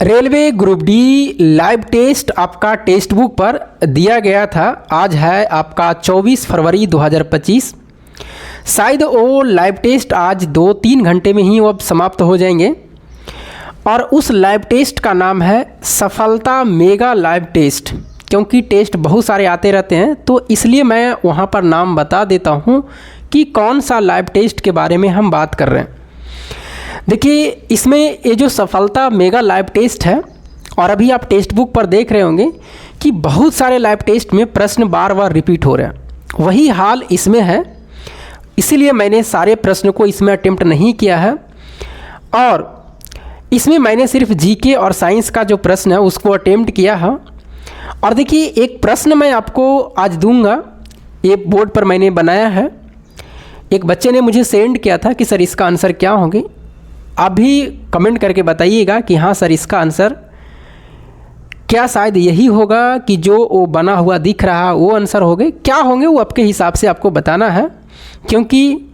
Railway group D live test आपका text book पर दिया गया था। आज है आपका 24 फरवरी 2025। शायद वो लाइव टेस्ट आज 2-3 घंटे में ही वो अब समाप्त हो जाएंगे और उस लाइव टेस्ट का नाम है सफलता मेगा लाइव टेस्ट। क्योंकि टेस्ट बहुत सारे आते रहते हैं तो इसलिए मैं वहाँ पर नाम बता देता हूँ कि कौन सा लाइव टेस्ट के बारे में हम बात कर रहे हैं। देखिए, इसमें ये जो सफलता मेगा लाइव टेस्ट है और अभी आप टेक्स्ट बुक पर देख रहे होंगे कि बहुत सारे लाइव टेस्ट में प्रश्न बार बार रिपीट हो रहे हैं। वही हाल इसमें है, इसीलिए मैंने सारे प्रश्न को इसमें अटेम्प्ट नहीं किया है और इसमें मैंने सिर्फ जीके और साइंस का जो प्रश्न है उसको अटेम्प्ट किया है। और देखिए, एक प्रश्न मैं आपको आज दूंगा, ये बोर्ड पर मैंने बनाया है। एक बच्चे ने मुझे सेंड किया था कि सर इसका आंसर क्या होंगे। आप भी कमेंट करके बताइएगा कि हाँ सर इसका आंसर क्या शायद यही होगा कि जो वो बना हुआ दिख रहा वो आंसर होंगे। क्या होंगे वो आपके हिसाब से आपको बताना है, क्योंकि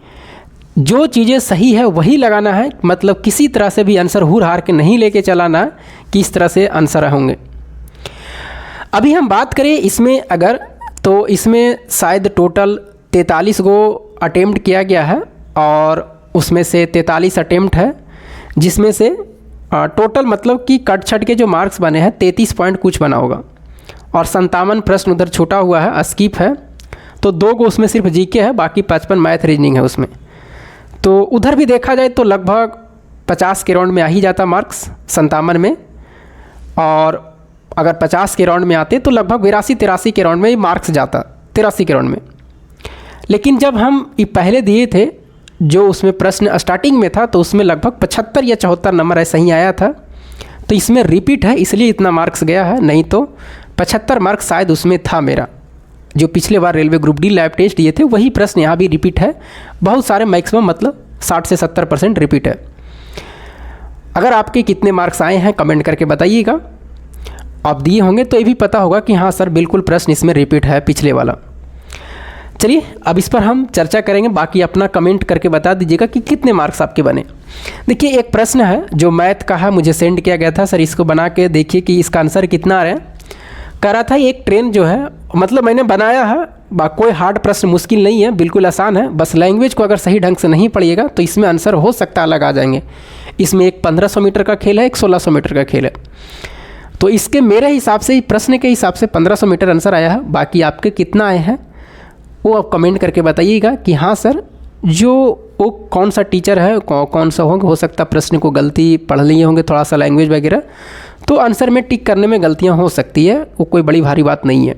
जो चीज़ें सही है वही लगाना है। मतलब किसी तरह से भी आंसर हुर हार के नहीं लेके चलाना कि इस तरह से आंसर होंगे। अभी हम बात करें इसमें अगर, तो इसमें शायद टोटल 43 गो अटेम्प्ट किया गया है और उसमें से 43 अटेम्प्ट है, जिसमें से टोटल मतलब कि कट छट के जो मार्क्स बने हैं 33 पॉइंट कुछ बना होगा और 57 प्रश्न उधर छूटा हुआ है, स्किप है। तो 2 गो उसमें सिर्फ जीके है, बाकी 55 मैथ रीजनिंग है उसमें। तो उधर भी देखा जाए तो लगभग 50 के राउंड में आ ही जाता मार्क्स 57 में, और अगर 50 के राउंड में आते तो लगभग 82-83 के राउंड में ही मार्क्स जाता, 83 के राउंड में। लेकिन जब हम ये पहले दिए थे जो उसमें प्रश्न स्टार्टिंग में था तो उसमें लगभग 75 या 74 नंबर ऐसा ही आया था। तो इसमें रिपीट है इसलिए इतना मार्क्स गया है, नहीं तो 75 मार्क्स शायद उसमें था मेरा। जो पिछले बार railway group D live test दिए थे वही प्रश्न यहाँ भी रिपीट है। बहुत सारे मैक्सिमम मतलब 60 से 70% रिपीट है। अगर आपके कितने मार्क्स आए हैं कमेंट करके बताइएगा। आप दिए होंगे तो ये भी पता होगा कि हाँ सर बिल्कुल प्रश्न इसमें रिपीट है पिछले वाला। चलिए अब इस पर हम चर्चा करेंगे, बाकी अपना कमेंट करके बता दीजिएगा कि कितने मार्क्स आपके बने। देखिए, एक प्रश्न है जो मैथ का है, मुझे सेंड किया गया था, सर इसको बना के देखिए कि इसका आंसर कितना आ रहा है। कह रहा था एक ट्रेन जो है, मतलब मैंने बनाया है, कोई हार्ड प्रश्न मुश्किल नहीं है, बिल्कुल आसान है। बस लैंग्वेज को अगर सही ढंग से नहीं पढ़िएगा तो इसमें आंसर हो सकता अलग आ जाएंगे। इसमें एक 1500 मीटर का खेल है, एक 1600 मीटर का खेल है। तो इसके मेरे हिसाब से प्रश्न के हिसाब से 1500 मीटर आंसर आया है। बाकी आपके कितना आए हैं वो आप कमेंट करके बताइएगा कि हाँ सर जो वो कौन सा टीचर है, कौन सा होंगे। हो सकता प्रश्न को गलती पढ़ लिए होंगे थोड़ा सा लैंग्वेज वगैरह, तो आंसर में टिक करने में गलतियाँ हो सकती है, वो कोई बड़ी भारी बात नहीं है।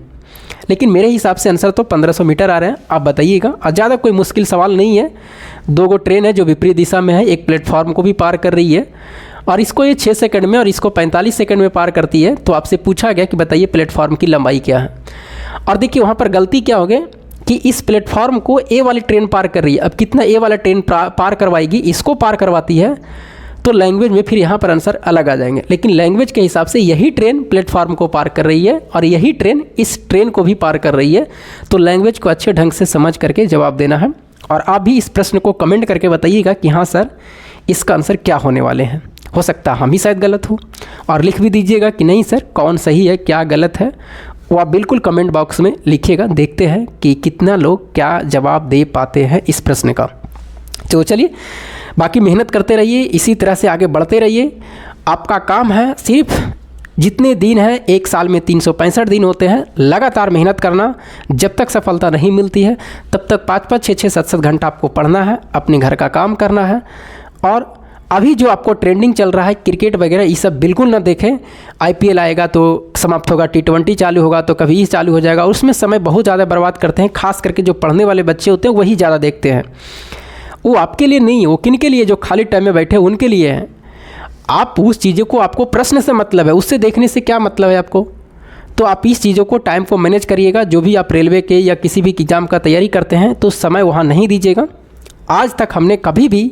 लेकिन मेरे हिसाब से आंसर तो 1500 मीटर आ रहे हैं, आप बताइएगा। और ज़्यादा कोई मुश्किल सवाल नहीं है। 2 गो ट्रेन है जो विपरीत दिशा में है, एक प्लेटफॉर्म को भी पार कर रही है और इसको ये 6 सेकंड में और इसको 45 सेकंड में पार करती है। तो आपसे पूछा गया कि बताइए प्लेटफॉर्म की लंबाई क्या है। और देखिए वहाँ पर गलती क्या हो गई कि इस प्लेटफॉर्म को ए वाली ट्रेन पार कर रही है। अब कितना ए वाला ट्रेन पार करवाएगी, इसको पार करवाती है तो लैंग्वेज में फिर यहाँ पर आंसर अलग आ जाएंगे। लेकिन लैंग्वेज के हिसाब से यही ट्रेन प्लेटफॉर्म को पार कर रही है और यही ट्रेन इस ट्रेन को भी पार कर रही है। तो लैंग्वेज को अच्छे ढंग से समझ करके जवाब देना है। और आप भी इस प्रश्न को कमेंट करके बताइएगा कि हाँ सर इसका आंसर क्या होने वाले हैं। हो सकता हम ही शायद गलत हो, और लिख भी दीजिएगा कि नहीं सर कौन सही है क्या गलत है, वो आप बिल्कुल कमेंट बॉक्स में लिखिएगा। देखते हैं कि कितना लोग क्या जवाब दे पाते हैं इस प्रश्न का। तो चलिए बाकी मेहनत करते रहिए, इसी तरह से आगे बढ़ते रहिए। आपका काम है सिर्फ जितने दिन हैं, एक साल में 365 दिन होते हैं, लगातार मेहनत करना। जब तक सफलता नहीं मिलती है तब तक 5-5, 6-6, 7-7 घंटा आपको पढ़ना है, अपने घर का काम करना है। और अभी जो आपको ट्रेंडिंग चल रहा है क्रिकेट वगैरह ये सब बिल्कुल ना देखें। IPL आएगा तो समाप्त होगा, T20 चालू होगा तो कभी चालू हो जाएगा, और उसमें समय बहुत ज़्यादा बर्बाद करते हैं। खास करके जो पढ़ने वाले बच्चे होते हैं वही ज़्यादा देखते हैं। वो आपके लिए नहीं, वो किन के लिए, जो खाली टाइम में बैठे उनके लिए है। आप उस चीज़ों को, आपको प्रश्न से मतलब है, उससे देखने से क्या मतलब है आपको। तो आप इस चीज़ों को टाइम को मैनेज करिएगा। जो भी आप रेलवे के या किसी भी एग्ज़ाम का तैयारी करते हैं तो समय वहाँ नहीं दीजिएगा। आज तक हमने कभी भी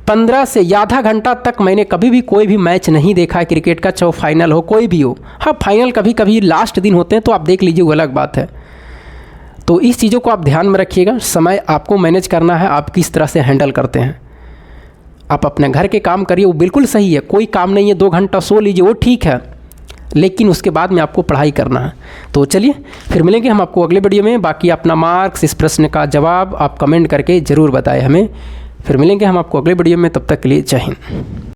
15 से आधा घंटा तक मैंने कभी भी कोई भी मैच नहीं देखा है क्रिकेट का, चाहे फाइनल हो कोई भी हो। हाँ फाइनल कभी कभी लास्ट दिन होते हैं तो आप देख लीजिए, वो अलग बात है। तो इस चीज़ों को आप ध्यान में रखिएगा। समय आपको मैनेज करना है, आप किस तरह से हैंडल करते हैं। आप अपने घर के काम करिए, वो बिल्कुल सही है, कोई काम नहीं है, 2 घंटा सो लीजिए, वो ठीक है, लेकिन उसके बाद में आपको पढ़ाई करना है। तो चलिए फिर मिलेंगे हम आपको अगले वीडियो में। बाकी अपना मार्क्स, इस प्रश्न का जवाब आप कमेंट करके ज़रूर बताएं हमें। फिर मिलेंगे हम आपको अगले वीडियो में, तब तक के लिए जय हिंद।